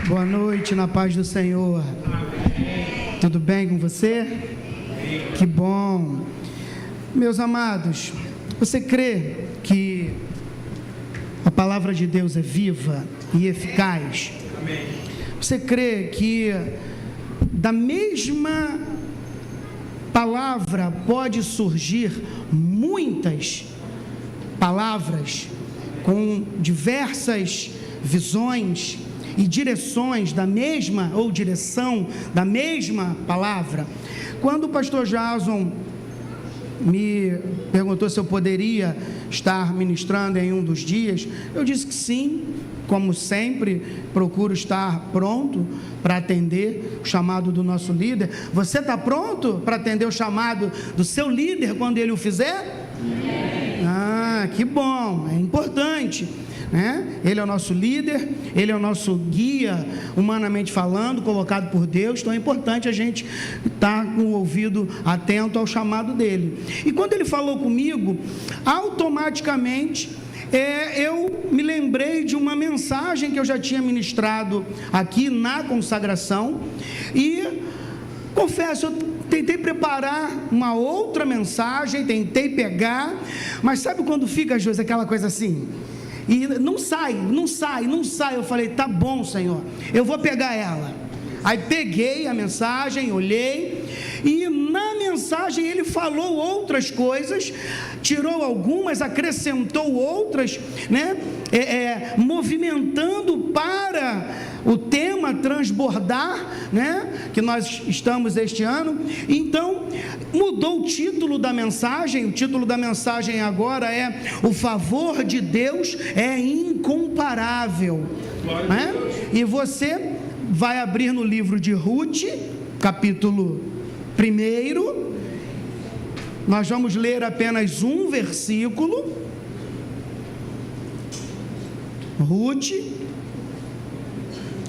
Boa noite, na paz do Senhor. Amém. Tudo bem com você? Amém. Que bom. Meus amados, você crê que a palavra de Deus é viva e eficaz? Amém. Você crê que da mesma palavra pode surgir muitas palavras com diversas visões e direções da mesma, ou direção da mesma palavra? Quando o pastor Jason me perguntou se eu poderia estar ministrando em um dos dias, eu disse que sim. Como sempre, procuro estar pronto para atender o chamado do nosso líder. Você está pronto para atender o chamado do seu líder quando ele o fizer? Sim. Ah, que bom, é importante, né? Ele é o nosso líder, ele é o nosso guia, humanamente falando, colocado por Deus. Então é importante a gente estar com o ouvido atento ao chamado dele. E quando ele falou comigo, automaticamente eu me lembrei de uma mensagem que eu já tinha ministrado aqui na consagração, e confesso, eu tentei preparar uma outra mensagem, tentei pegar, mas sabe quando fica, José, aquela coisa assim, e não sai, eu falei, tá bom, Senhor, eu vou pegar ela. Aí peguei a mensagem, olhei, e na mensagem ele falou outras coisas, tirou algumas, acrescentou outras, né? Movimentando para o tema transbordar, né? Que nós estamos este ano. Então mudou o título da mensagem. O título da mensagem agora é: o favor de Deus é incomparável, né? E você vai abrir no livro de Ruth, capítulo 1. Nós vamos ler apenas um versículo. Ruth,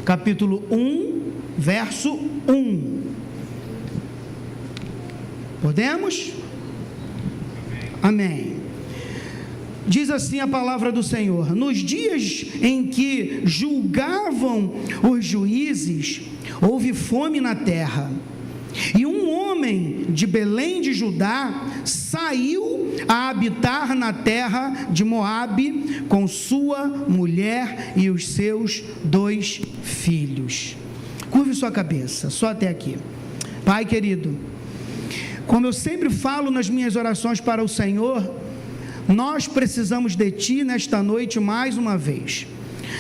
capítulo 1, verso 1. Podemos? Amém. Diz assim a palavra do Senhor: nos dias em que julgavam os juízes, houve fome na terra, e um homem de Belém de Judá saiu a habitar na terra de Moabe com sua mulher e os seus 2 filhos. Curve sua cabeça, só até aqui. Pai querido, como eu sempre falo nas minhas orações para o Senhor, nós precisamos de Ti nesta noite mais uma vez.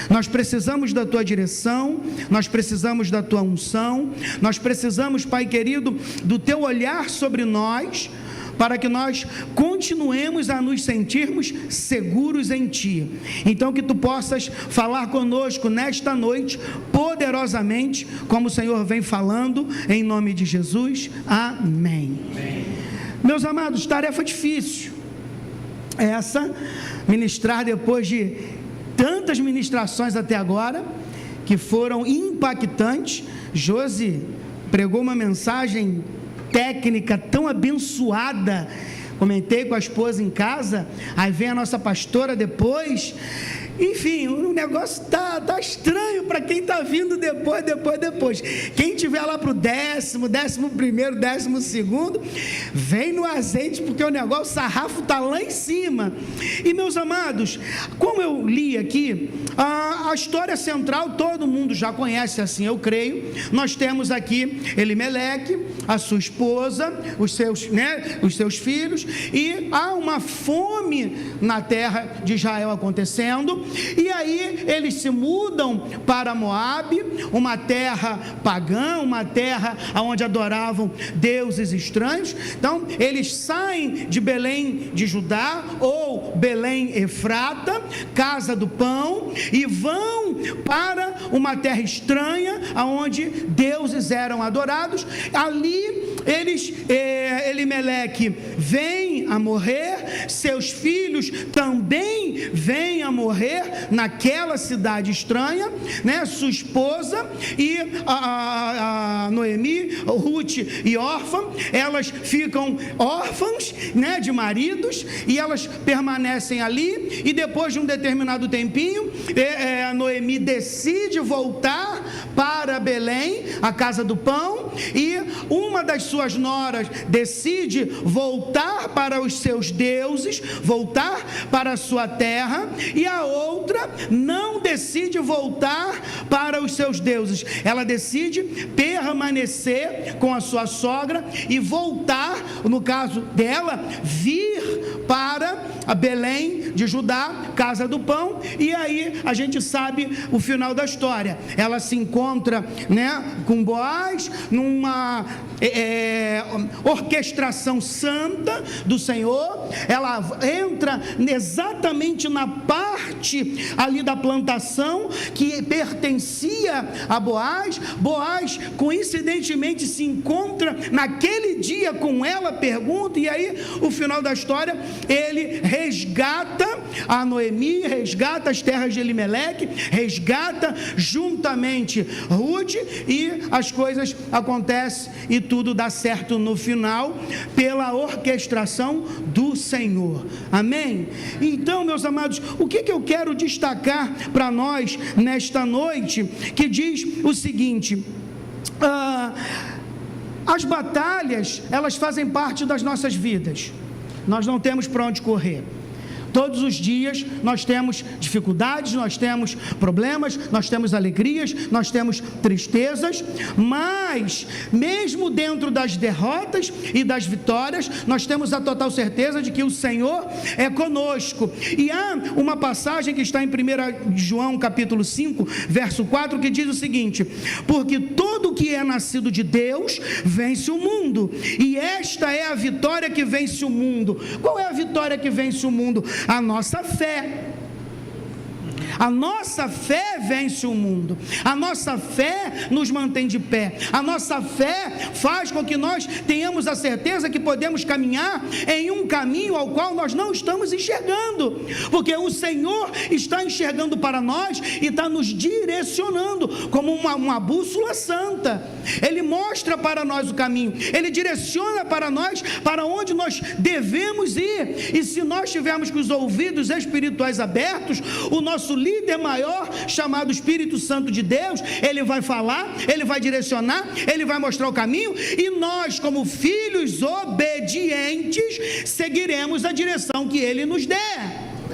Nós precisamos da Tua direção, nós precisamos da Tua unção, nós precisamos, Pai querido, do Teu olhar sobre nós, para que nós continuemos a nos sentirmos seguros em Ti. Então que Tu possas falar conosco nesta noite, poderosamente, como o Senhor vem falando, em nome de Jesus, amém. Amém. Meus amados, tarefa difícil essa, ministrar depois de tantas ministrações até agora, que foram impactantes. Josi pregou uma mensagem técnica tão abençoada, comentei com a esposa em casa, aí vem a nossa pastora depois. Enfim, o negócio tá estranho para quem está vindo depois. Quem tiver lá para o 10º, 11º, 12º, vem no azeite, porque o negócio, o sarrafo está lá em cima. E meus amados, como eu li aqui, a história central todo mundo já conhece, assim eu creio. Nós temos aqui Elimeleque, a sua esposa, os seus filhos, e há uma fome na terra de Israel acontecendo. E aí eles se mudam para Moabe, uma terra pagã, uma terra onde adoravam deuses estranhos. Então eles saem de Belém de Judá, ou Belém Efrata, casa do pão, e vão para uma terra estranha, onde deuses eram adorados. Ali Elimeleque vem a morrer, seus filhos também vêm a morrer naquela cidade estranha, né? Sua esposa e a Noemi, Ruth e órfã, elas ficam órfãs, né, de maridos, e elas permanecem ali, e depois de um determinado tempinho, a Noemi decide voltar para Belém, a casa do pão, e uma das suas noras decide voltar para os seus deuses, voltar para a sua terra, e a outra não decide voltar para os seus deuses, ela decide permanecer com a sua sogra e voltar, no caso dela, vir para a Belém de Judá, casa do pão, e aí a gente sabe o final da história. Ela se encontra, né, com Boaz numa orquestração santa do Senhor. Ela entra exatamente na parte ali da plantação que pertencia a Boaz. Boaz coincidentemente se encontra naquele dia com ela, pergunta, e aí o final da história, ele resgata a Noemi, resgata as terras de Elimeleque, resgata juntamente Ruth, e as coisas acontecem e tudo dá certo no final pela orquestração do Senhor. Amém? Então, meus amados, o que eu quero destacar para nós nesta noite, que diz o seguinte: as batalhas, elas fazem parte das nossas vidas, nós não temos para onde correr. Todos os dias nós temos dificuldades, nós temos problemas, nós temos alegrias, nós temos tristezas, mas mesmo dentro das derrotas e das vitórias, nós temos a total certeza de que o Senhor é conosco. E há uma passagem que está em 1 João capítulo 5, verso 4, que diz o seguinte: porque todo que é nascido de Deus vence o mundo, e esta é a vitória que vence o mundo. Qual é a vitória que vence o mundo? A nossa fé. A nossa fé vence o mundo, a nossa fé nos mantém de pé, a nossa fé faz com que nós tenhamos a certeza que podemos caminhar em um caminho ao qual nós não estamos enxergando, porque o Senhor está enxergando para nós e está nos direcionando como uma bússola santa. Ele mostra para nós o caminho, Ele direciona para nós para onde nós devemos ir, e se nós tivermos com os ouvidos espirituais abertos, o nosso líder maior, chamado Espírito Santo de Deus, ele vai falar, ele vai direcionar, ele vai mostrar o caminho, e nós, como filhos obedientes, seguiremos a direção que ele nos der.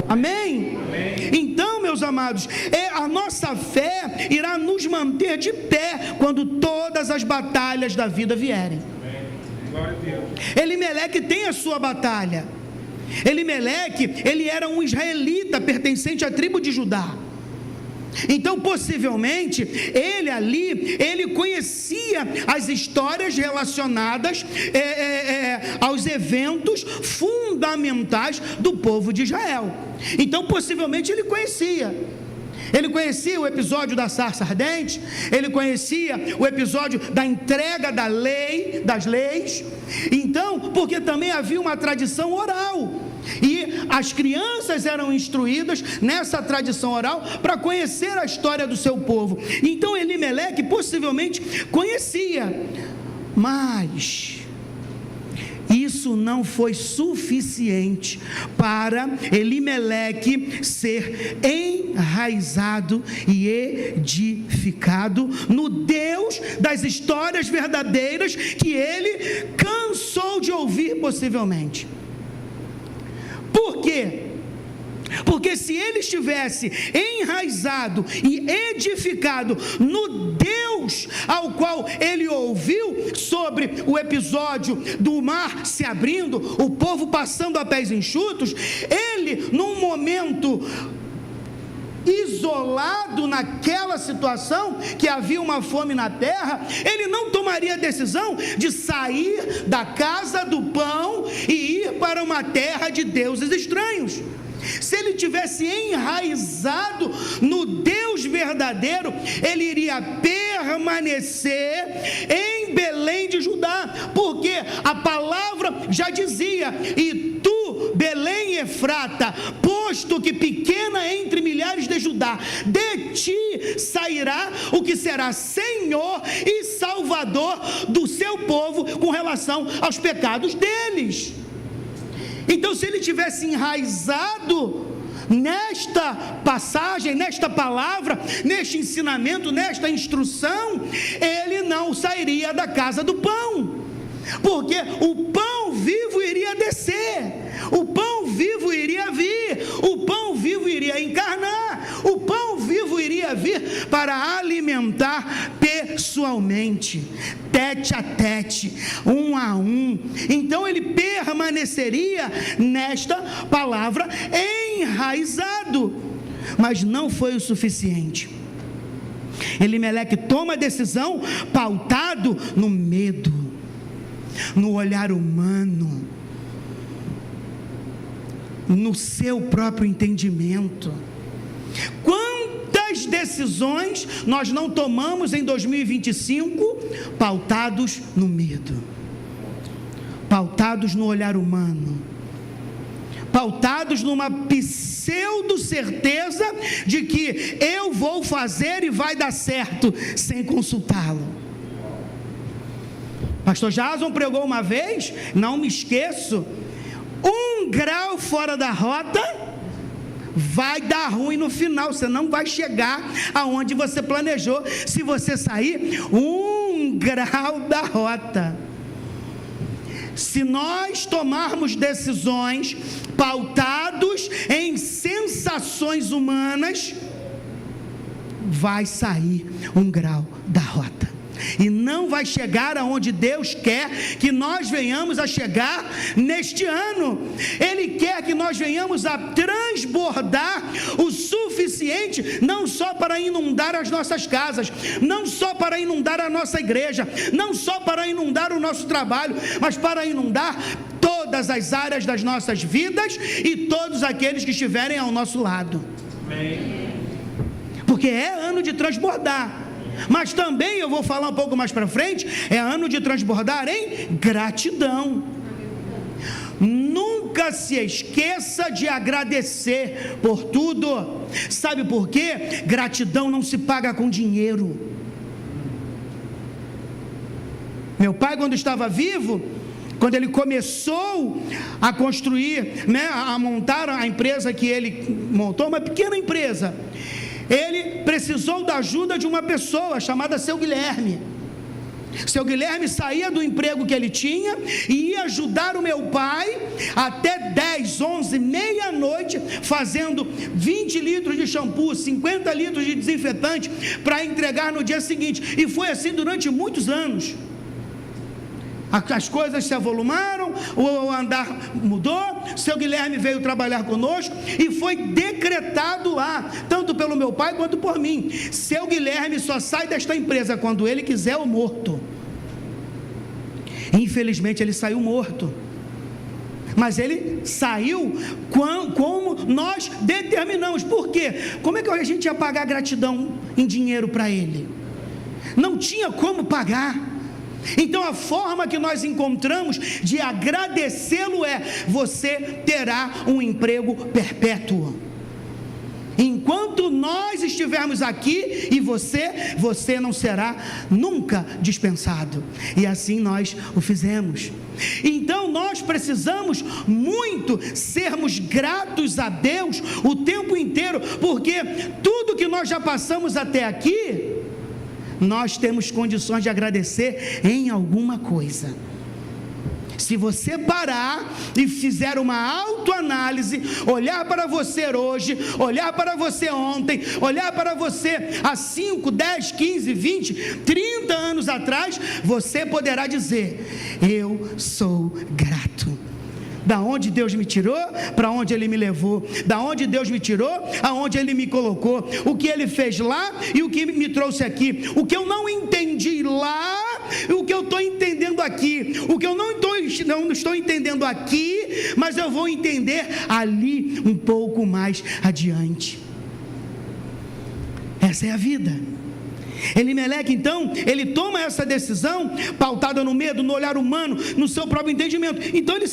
Amém? Amém. Então, meus amados, a nossa fé irá nos manter de pé quando todas as batalhas da vida vierem. Elimeleque tem a sua batalha. Elimeleque, ele era um israelita pertencente à tribo de Judá. Então, possivelmente, ele conhecia as histórias relacionadas aos eventos fundamentais do povo de Israel. Então, possivelmente, ele conhecia. Ele conhecia o episódio da sarça ardente, ele conhecia o episódio da entrega da lei, das leis. Então, porque também havia uma tradição oral, e as crianças eram instruídas nessa tradição oral para conhecer a história do seu povo. Então Elimeleque possivelmente conhecia, mas isso não foi suficiente para Elimeleque ser enraizado e edificado no Deus das histórias verdadeiras que ele cansou de ouvir possivelmente. Por quê? Porque se ele estivesse enraizado e edificado no Deus ao qual ele ouviu sobre o episódio do mar se abrindo, o povo passando a pés enxutos, ele, num momento isolado naquela situação, que havia uma fome na terra, ele não tomaria a decisão de sair da casa do pão e ir para uma terra de deuses estranhos. Se ele tivesse enraizado no Deus verdadeiro verdadeiro, ele iria permanecer em Belém de Judá, porque a palavra já dizia: e tu, Belém Efrata, posto que pequena entre milhares de Judá, de ti sairá o que será Senhor e Salvador do seu povo com relação aos pecados deles. Então, se ele tivesse enraizado nesta passagem, nesta palavra, neste ensinamento, nesta instrução, ele não sairia da casa do pão, porque o pão vivo iria descer, o pão vivo iria vir, o pão vivo iria encarnar, o pão vivo iria vir para alimentar pessoalmente, tete a tete, um a um. Então ele permaneceria nesta palavra enraizado, mas não foi o suficiente. Elimeleque toma a decisão pautado no medo, no olhar humano, no seu próprio entendimento. Quantas decisões nós não tomamos em 2025 pautados no medo, pautados no olhar humano, pautados numa pseudo certeza de que eu vou fazer e vai dar certo, sem consultá-lo. Pastor Jason pregou uma vez, não me esqueço: 1 grau fora da rota vai dar ruim no final, você não vai chegar aonde você planejou, se você sair 1 grau da rota. Se nós tomarmos decisões pautados em sensações humanas, vai sair 1 grau da rota, e não vai chegar aonde Deus quer que nós venhamos a chegar neste ano. Ele quer que nós venhamos a transbordar o suficiente, não só para inundar as nossas casas, não só para inundar a nossa igreja, não só para inundar o nosso trabalho, mas para inundar todas as áreas das nossas vidas e todos aqueles que estiverem ao nosso lado. Amém. Porque é ano de transbordar, mas também, eu vou falar um pouco mais para frente, é ano de transbordar em gratidão. Nunca se esqueça de agradecer por tudo. Sabe por quê? Gratidão não se paga com dinheiro. Meu pai, quando estava vivo, quando ele começou a construir, a montar a empresa que ele montou, uma pequena empresa, ele precisou da ajuda de uma pessoa chamada Seu Guilherme. Seu Guilherme saía do emprego que ele tinha e ia ajudar o meu pai até 10, 11, meia-noite, fazendo 20 litros de shampoo, 50 litros de desinfetante para entregar no dia seguinte. E foi assim durante muitos anos. As coisas se avolumaram, o andar mudou, Seu Guilherme veio trabalhar conosco e foi decretado lá, tanto pelo meu pai quanto por mim: Seu Guilherme só sai desta empresa quando ele quiser ou morto. Infelizmente ele saiu morto, mas ele saiu como nós determinamos. Por quê? Como é que a gente ia pagar gratidão em dinheiro para ele? Não tinha como pagar. Então a forma que nós encontramos de agradecê-lo é: você terá um emprego perpétuo. Enquanto nós estivermos aqui, e você não será nunca dispensado. E assim nós o fizemos. Então nós precisamos muito sermos gratos a Deus o tempo inteiro, porque tudo que nós já passamos até aqui, nós temos condições de agradecer em alguma coisa. Se você parar e fizer uma autoanálise, olhar para você hoje, olhar para você ontem, olhar para você há 5, 10, 15, 20, 30 anos atrás, você poderá dizer: eu sou grato. Da onde Deus me tirou, para onde Ele me levou. Da onde Deus me tirou, aonde Ele me colocou. O que Ele fez lá e o que me trouxe aqui. O que eu não entendi lá, o que eu estou entendendo aqui. O que eu não estou entendendo aqui, mas eu vou entender ali um pouco mais adiante. É Essa é a vida. Elimeleque, então, ele toma essa decisão pautada no medo, no olhar humano, no seu próprio entendimento. Então ele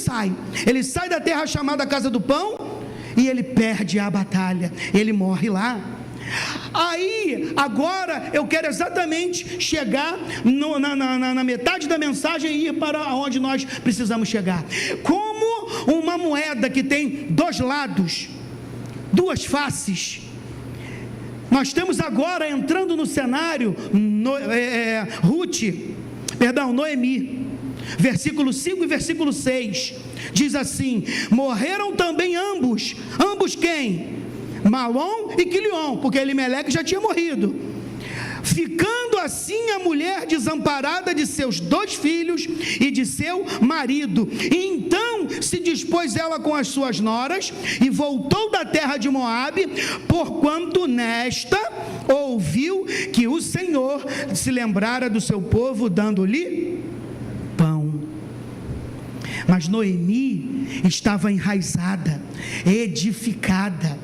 sai da terra chamada Casa do Pão, e ele perde a batalha, ele morre lá. Aí, agora eu quero exatamente chegar na metade da mensagem e ir para onde nós precisamos chegar. Como uma moeda que tem dois lados, duas faces, nós temos agora entrando no cenário Noemi, versículo 5 e versículo 6, diz assim: morreram também ambos quem? Malom e Quilion, porque Elimeleque já tinha morrido, ficando assim a mulher desamparada de seus 2 filhos e de seu marido. E então se dispôs ela com as suas noras e voltou da terra de Moabe, porquanto nesta ouviu que o Senhor se lembrara do seu povo, dando-lhe pão. Mas Noemi estava enraizada, edificada.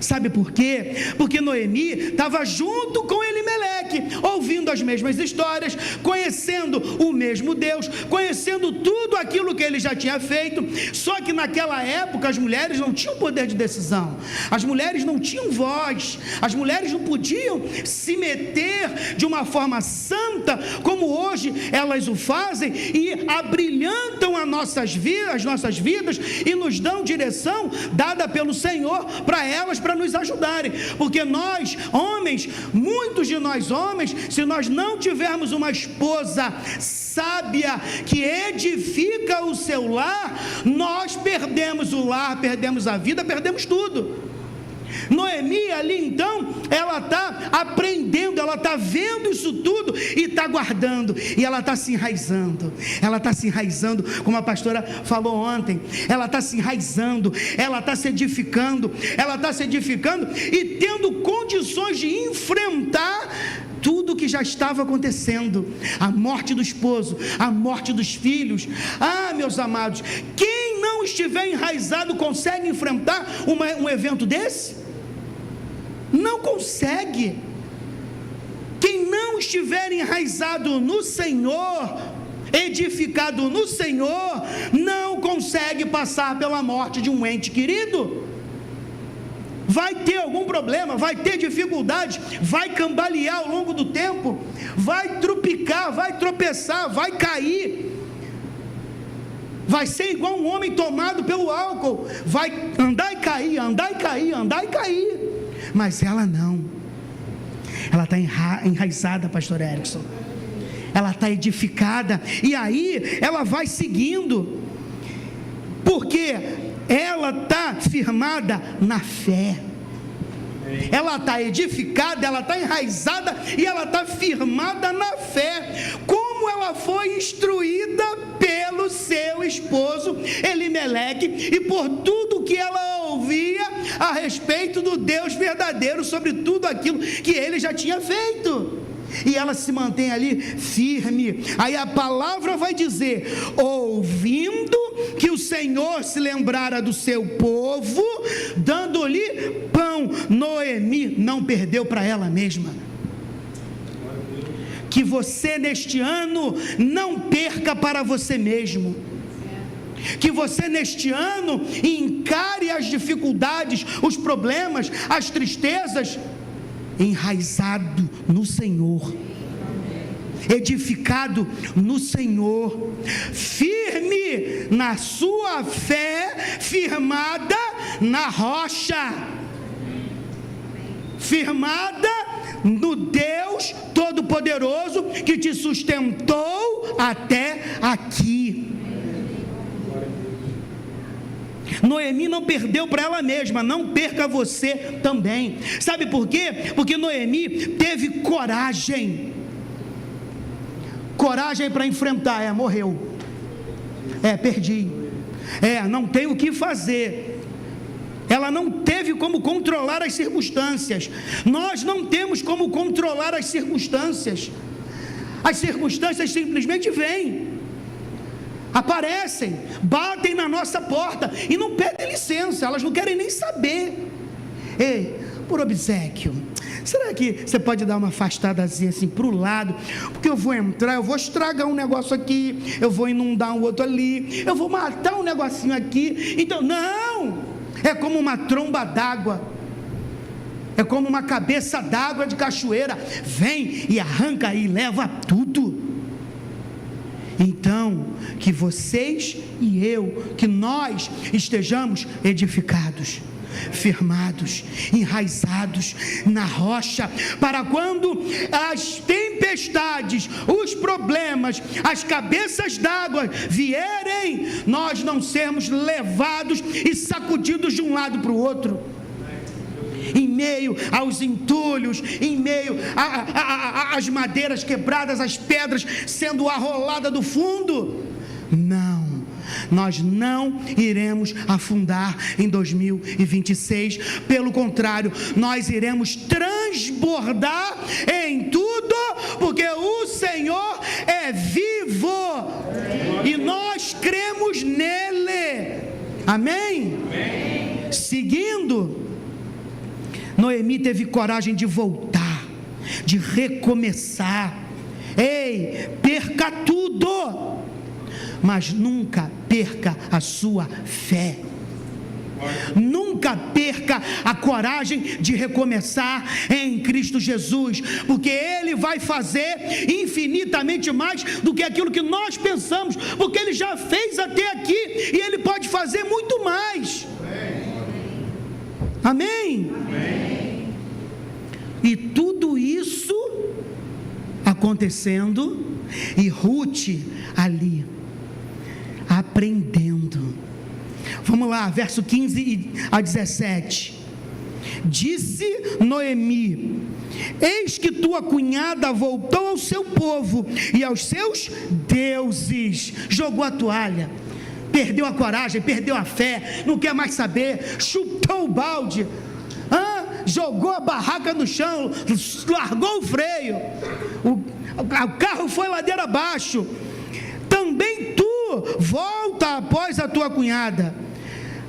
Sabe por quê? Porque Noemi estava junto com Elimeleque, ouvindo as mesmas histórias, conhecendo o mesmo Deus, conhecendo tudo aquilo que ele já tinha feito. Só que naquela época as mulheres não tinham poder de decisão, as mulheres não tinham voz, as mulheres não podiam se meter de uma forma santa como hoje elas o fazem e abrilhantam as nossas vidas e nos dão direção dada pelo Senhor para elas, para nos ajudarem. Porque nós, homens, muitos de nós homens, se nós não tivermos uma esposa sábia que edifica o seu lar, nós perdemos o lar, perdemos a vida, perdemos tudo. Noemi ali então, ela está aprendendo, ela está vendo isso tudo e está guardando, e ela está se enraizando, como a pastora falou ontem, ela está se enraizando, ela está se edificando e tendo condições de enfrentar tudo que já estava acontecendo, a morte do esposo, a morte dos filhos. Meus amados, quem não estiver enraizado consegue enfrentar um evento desse? Não consegue. Quem não estiver enraizado no Senhor, edificado no Senhor, não consegue passar pela morte de um ente querido. Vai ter algum problema, vai ter dificuldade, vai cambalear ao longo do tempo, vai trupicar, vai tropeçar, vai cair, vai ser igual um homem tomado pelo álcool, vai andar e cair, mas ela não, ela está enraizada, pastor Erickson, ela está edificada, e aí ela vai seguindo, porque ela está firmada na fé, ela está edificada, ela está enraizada e ela está firmada na fé, como ela foi instruída pelo seu esposo Elimeleque e por tudo que ela ouvia a respeito do Deus verdadeiro, sobre tudo aquilo que ele já tinha feito. E ela se mantém ali firme. Aí a palavra vai dizer: ouvindo que o Senhor se lembrara do seu povo, dando-lhe pão. Noemi não perdeu para ela mesma. Que você neste ano não perca para você mesmo. Que você neste ano encare as dificuldades, os problemas, as tristezas, enraizado no Senhor, edificado no Senhor, firme na sua fé, firmada na rocha, firmada no Deus Todo-Poderoso que te sustentou até aqui. Noemi não perdeu para ela mesma, não perca você também. Sabe por quê? Porque Noemi teve coragem para enfrentar. Morreu, perdi, não tem o que fazer. Ela não teve como controlar as circunstâncias. Nós não temos como controlar as circunstâncias. As circunstâncias simplesmente vêm, aparecem, batem na nossa porta e não pedem licença, elas não querem nem saber. Ei, por obséquio, será que você pode dar uma afastadazinha assim para o lado? Porque eu vou entrar, eu vou estragar um negócio aqui, eu vou inundar um outro ali, eu vou matar um negocinho aqui. Então, não, é como uma tromba d'água, é como uma cabeça d'água de cachoeira, vem e arranca e leva tudo. Então, que vocês e eu, que nós estejamos edificados, firmados, enraizados na rocha, para quando as tempestades, os problemas, as cabeças d'água vierem, nós não sermos levados e sacudidos de um lado para o outro, em meio aos entulhos, em meio às madeiras quebradas, as pedras sendo arroladas do fundo. Não, nós não iremos afundar em 2026, pelo contrário, nós iremos transbordar em tudo, porque o Senhor é vivo e nós cremos nele. Amém? Amém. Seguindo, Noemi teve coragem de voltar, de recomeçar. Ei, perca tudo, mas nunca perca a sua fé. Nunca perca a coragem de recomeçar em Cristo Jesus, porque Ele vai fazer infinitamente mais do que aquilo que nós pensamos, porque Ele já fez até aqui e Ele pode fazer muito mais. Amém? Amém. E tudo isso acontecendo e Ruth ali aprendendo. Vamos lá, verso 15 a 17. Disse Noemi: eis que tua cunhada voltou ao seu povo e aos seus deuses. Jogou a toalha, perdeu a coragem, perdeu a fé, não quer mais saber, chutou o balde, jogou a barraca no chão, largou o freio, o carro foi ladeira abaixo. Também tu volta após a tua cunhada.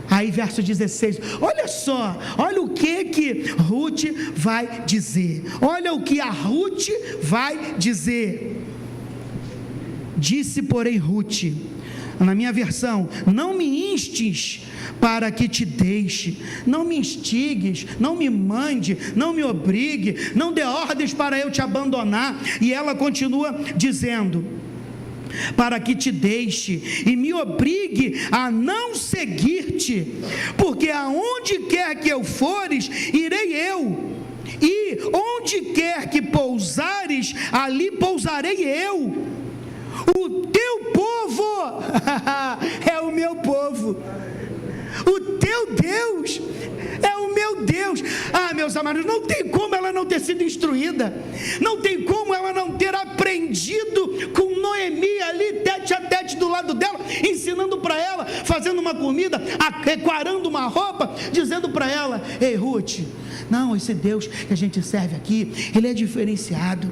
Aí verso 16, olha só, olha o que Ruth vai dizer, olha o que a Ruth vai dizer. Disse porém Ruth, na minha versão, não me instes para que te deixe, não me instigues, não me mande, não me obrigue, não dê ordens para eu te abandonar. E ela continua dizendo: para que te deixe e me obrigue a não seguir-te, porque aonde quer que eu fores, irei eu, e onde quer que pousares, ali pousarei eu. O teu povo é o meu povo, o teu Deus é o meu Deus. Meus amados, não tem como ela não ter sido instruída, não tem como ela não ter aprendido com Noemi ali, tete a tete do lado dela, ensinando para ela, fazendo uma comida, aquarando uma roupa, dizendo para ela: ei Ruth, não, esse Deus que a gente serve aqui, Ele é diferenciado,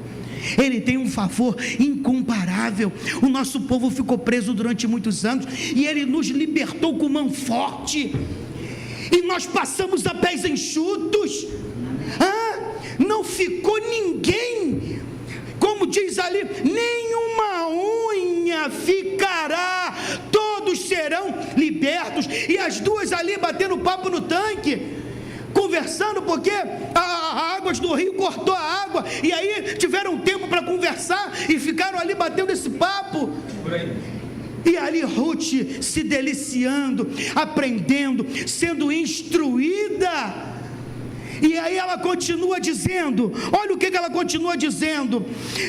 Ele tem um favor incomparável. O nosso povo ficou preso durante muitos anos e Ele nos libertou com mão forte, e nós passamos a pés enxutos. Não ficou ninguém, como diz ali, nenhuma unha ficará, todos serão libertos. E as duas ali batendo papo no tanque, conversando, porque a águas do rio cortou a água, e aí tiveram tempo para conversar e ficaram ali batendo esse papo. E ali Ruth se deliciando, aprendendo, sendo instruída. E aí ela continua dizendo, olha o que ela continua dizendo: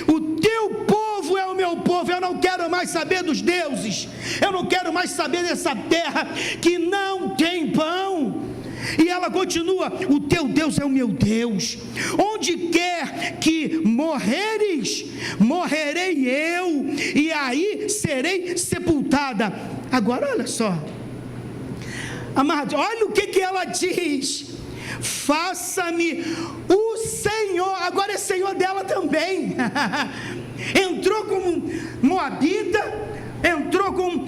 o teu povo é o meu povo. Eu não quero mais saber dos deuses, eu não quero mais saber dessa terra que não tem pão. E ela continua: o teu Deus é o meu Deus, onde quer que morreres, morrerei eu, e aí serei sepultada. Agora olha só, amados, olha o que ela diz: faça-me o Senhor. Agora é Senhor dela também. Entrou como moabita, entrou com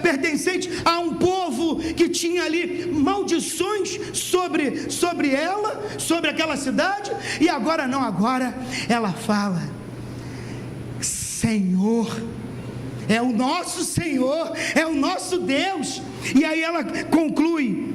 pertencente a um povo que tinha ali maldições sobre ela, sobre aquela cidade, e agora não, agora ela fala: Senhor, é o nosso Senhor, é o nosso Deus. E aí ela conclui: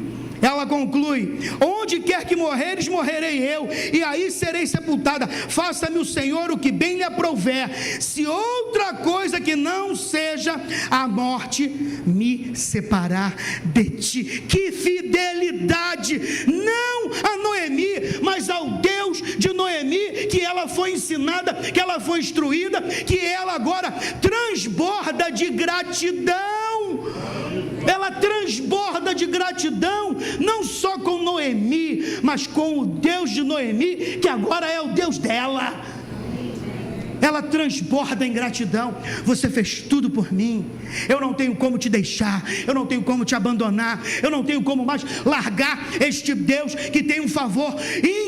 onde quer que morreres, morrerei eu, e aí serei sepultada. Faça-me o Senhor o que bem lhe aprouver, se outra coisa que não seja a morte me separar de ti. Que fidelidade, não a Noemi, mas ao Deus de Noemi, que ela foi ensinada, que ela foi instruída, que ela agora transborda de gratidão. Ela transborda de gratidão, não só com Noemi, mas com o Deus de Noemi, que agora é o Deus dela. Ela transborda em gratidão. Você fez tudo por mim, eu não tenho como te deixar, eu não tenho como te abandonar, eu não tenho como mais largar este Deus que tem um favor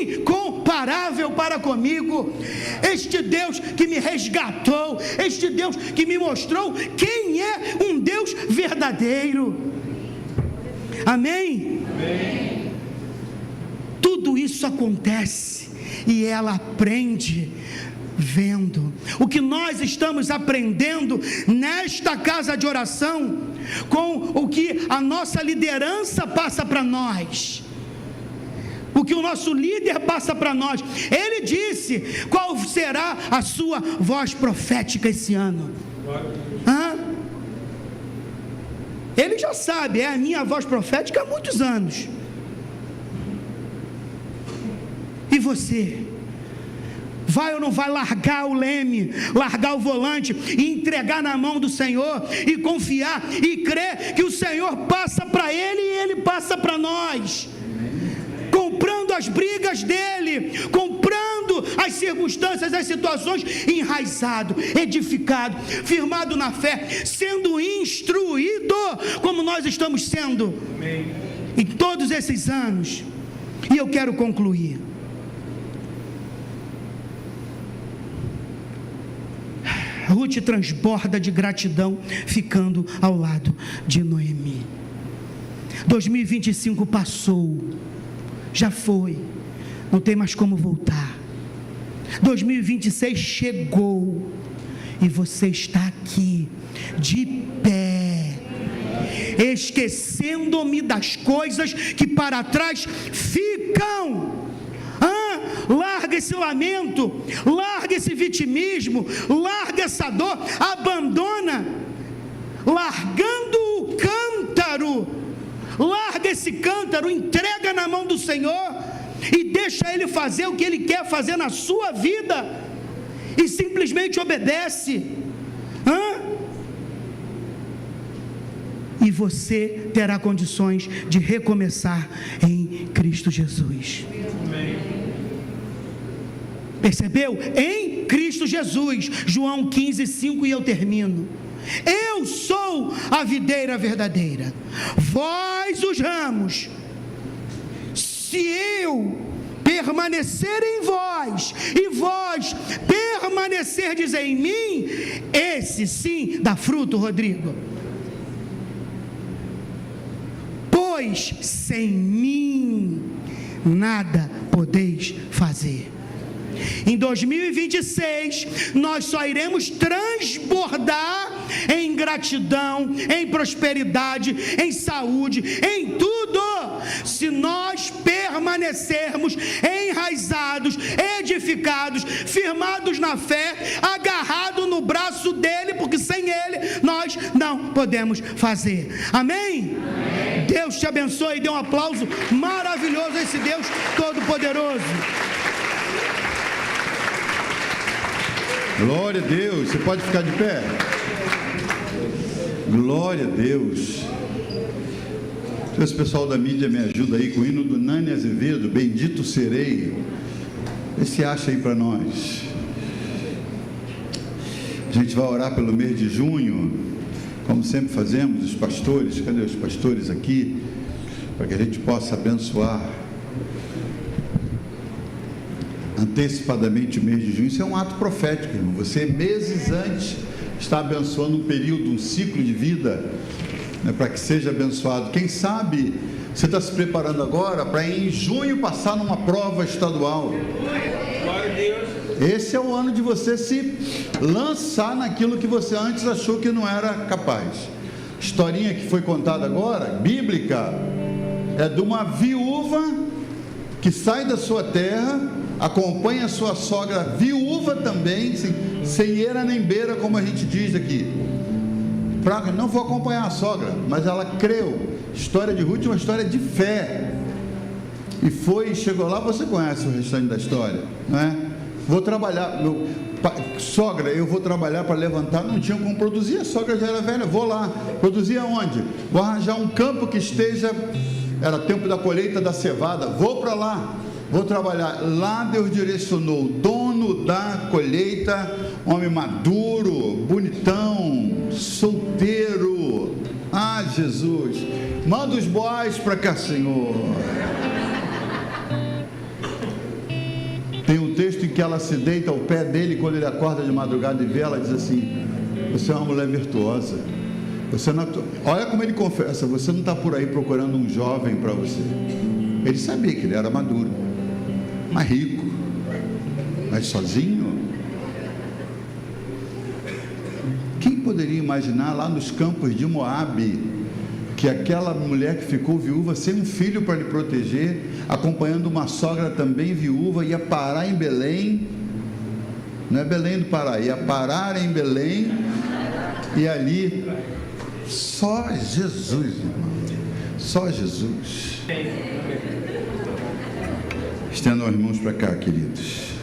incomparável para comigo, este Deus que me resgatou, este Deus que me mostrou quem é um Deus verdadeiro. Amém? Amém. Tudo isso acontece e ela aprende vendo. O que nós estamos aprendendo nesta casa de oração, com o que a nossa liderança passa para nós, o que o nosso líder passa para nós. Ele disse qual será a sua voz profética esse ano. Ele já sabe, é a minha voz profética há muitos anos. E você? Vai ou não vai largar o leme, largar o volante e entregar na mão do Senhor e confiar e crer que o Senhor passa para ele e ele passa para nós, comprando as brigas dele, comprando as circunstâncias, as situações, enraizado, edificado, firmado na fé, sendo instruído como nós estamos sendo em todos esses anos. E eu quero concluir. Ruth transborda de gratidão, ficando ao lado de Noemi. 2025 passou, já foi, não tem mais como voltar. 2026 chegou e você está aqui, de pé, esquecendo-me das coisas que para trás ficam. Larga esse lamento, larga esse vitimismo, larga essa dor, abandona, largando o cântaro, larga esse cântaro, entrega na mão do Senhor e deixa Ele fazer o que Ele quer fazer na sua vida e simplesmente obedece. E você terá condições de recomeçar em Cristo Jesus. Percebeu? Em Cristo Jesus. João 15:5, e eu termino. Eu sou a videira verdadeira, vós os ramos. Se eu permanecer em vós e vós permanecerdes em mim, esse sim dá fruto, Rodrigo. Pois sem mim nada podeis fazer. Em 2026, nós só iremos transbordar em gratidão, em prosperidade, em saúde, em tudo, se nós permanecermos enraizados, edificados, firmados na fé, agarrados no braço dele, porque sem ele nós não podemos fazer. Amém? Amém. Deus te abençoe e dê um aplauso maravilhoso a esse Deus Todo-Poderoso. Glória a Deus. Você pode ficar de pé? Glória a Deus. Esse pessoal da mídia me ajuda aí com o hino do Nani Azevedo, Bendito Serei. Vê se acha aí para nós. A gente vai orar pelo mês de junho, como sempre fazemos, os pastores. Cadê os pastores aqui? Para que a gente possa abençoar antecipadamente o mês de junho. Isso é um ato profético, irmão. Você, meses antes, está abençoando um período, um ciclo de vida né, para que seja abençoado. Quem sabe você está se preparando agora para em junho passar numa prova estadual. Glória a Deus. Esse é o ano de você se lançar naquilo que você antes achou que não era capaz. Historinha que foi contada agora, bíblica, é de uma viúva que sai da sua terra, acompanha a sua sogra viúva também, sem eira nem beira, como a gente diz aqui. Não vou acompanhar a sogra, mas ela creu. História de Ruth é uma história de fé. E chegou lá, você conhece o restante da história, não é? Vou trabalhar, sogra, eu vou trabalhar para levantar, não tinha como produzir, a sogra já era velha, vou lá, produzir aonde? Vou arranjar um campo que esteja, era tempo da colheita da cevada, vou para lá, vou trabalhar. Lá Deus direcionou, dono da colheita, homem maduro, bonitão, solteiro. Ah, Jesus, manda os bois para cá, Senhor. Tem um texto em que ela se deita ao pé dele, quando ele acorda de madrugada e vê, ela diz assim: você é uma mulher virtuosa. Você não... Olha como ele confessa: você não está por aí procurando um jovem para você. Ele sabia que ele era maduro, mas rico, mas sozinho. Quem poderia imaginar lá nos campos de Moabe que aquela mulher que ficou viúva, sem um filho para lhe proteger, acompanhando uma sogra também viúva, ia parar em Belém, não é Belém do Pará, ia parar em Belém, e ali, só Jesus, irmão, só Jesus. Estendam as mãos para cá, queridos.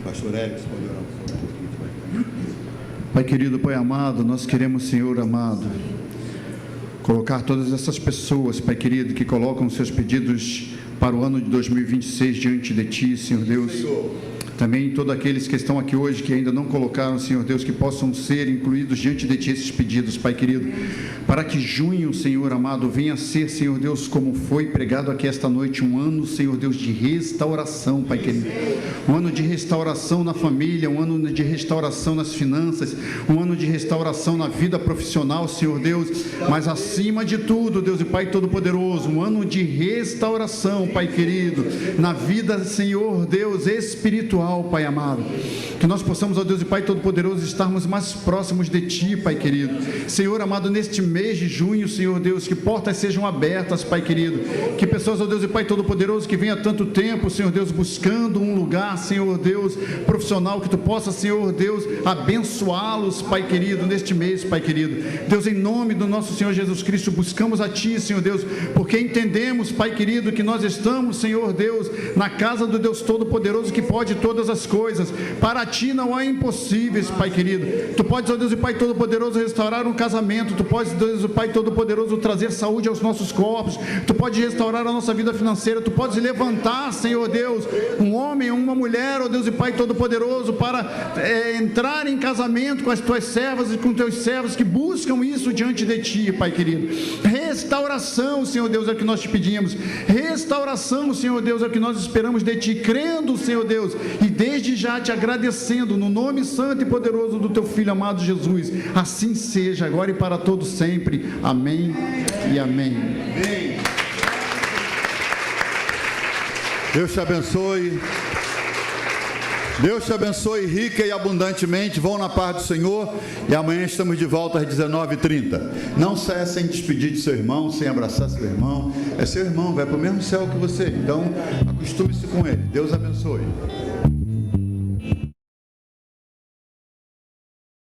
Pastor Edson, pode orar por favor. Pai querido, Pai amado, nós queremos, Senhor amado, colocar todas essas pessoas, Pai querido, que colocam seus pedidos para o ano de 2026 diante de Ti, Senhor Deus. Também todos aqueles que estão aqui hoje, que ainda não colocaram, Senhor Deus, que possam ser incluídos diante de Ti esses pedidos, Pai querido, para que junho, Senhor amado, venha a ser, Senhor Deus, como foi pregado aqui esta noite, um ano, Senhor Deus, de restauração, Pai querido, um ano de restauração na família, um ano de restauração nas finanças, um ano de restauração na vida profissional, Senhor Deus, mas acima de tudo, Deus e Pai Todo-Poderoso, um ano de restauração, Pai querido, na vida, Senhor Deus, espiritual, Pai amado, que nós possamos, ó Deus e Pai Todo-Poderoso, estarmos mais próximos de Ti, Pai querido. Senhor amado, neste mês de junho, Senhor Deus, que portas sejam abertas, Pai querido, que pessoas, ó Deus e Pai Todo-Poderoso, que venham há tanto tempo, Senhor Deus, buscando um lugar, Senhor Deus, profissional, que Tu possa, Senhor Deus, abençoá-los, Pai querido, neste mês, Pai querido. Deus, em nome do nosso Senhor Jesus Cristo, buscamos a Ti, Senhor Deus, porque entendemos, Pai querido, que nós estamos, Senhor Deus, na casa do Deus Todo-Poderoso, que pode todas as coisas. Para Ti não há impossíveis, Pai querido. Tu podes, ó Deus e Pai Todo-Poderoso, restaurar um casamento. Tu podes, Deus e Pai Todo-Poderoso, trazer saúde aos nossos corpos. Tu podes restaurar a nossa vida financeira. Tu podes levantar, Senhor Deus, um homem, uma mulher, ó Deus e Pai Todo-Poderoso, para entrar em casamento com as Tuas servas e com Teus servos que buscam isso diante de Ti, Pai querido. Restauração, Senhor Deus, é o que nós Te pedimos. Restauração, Senhor Deus, é o que nós esperamos de Ti, crendo, Senhor Deus, e desde já Te agradecendo no nome santo e poderoso do Teu Filho amado Jesus. Assim seja, agora e para todos sempre. Amém e amém. Amém. Deus te abençoe. Deus te abençoe rica e abundantemente. Vão na paz do Senhor. E amanhã estamos de volta às 19h30. Não saia sem despedir de seu irmão, sem abraçar seu irmão. É seu irmão, vai para o mesmo céu que você. Então, acostume-se com ele. Deus abençoe.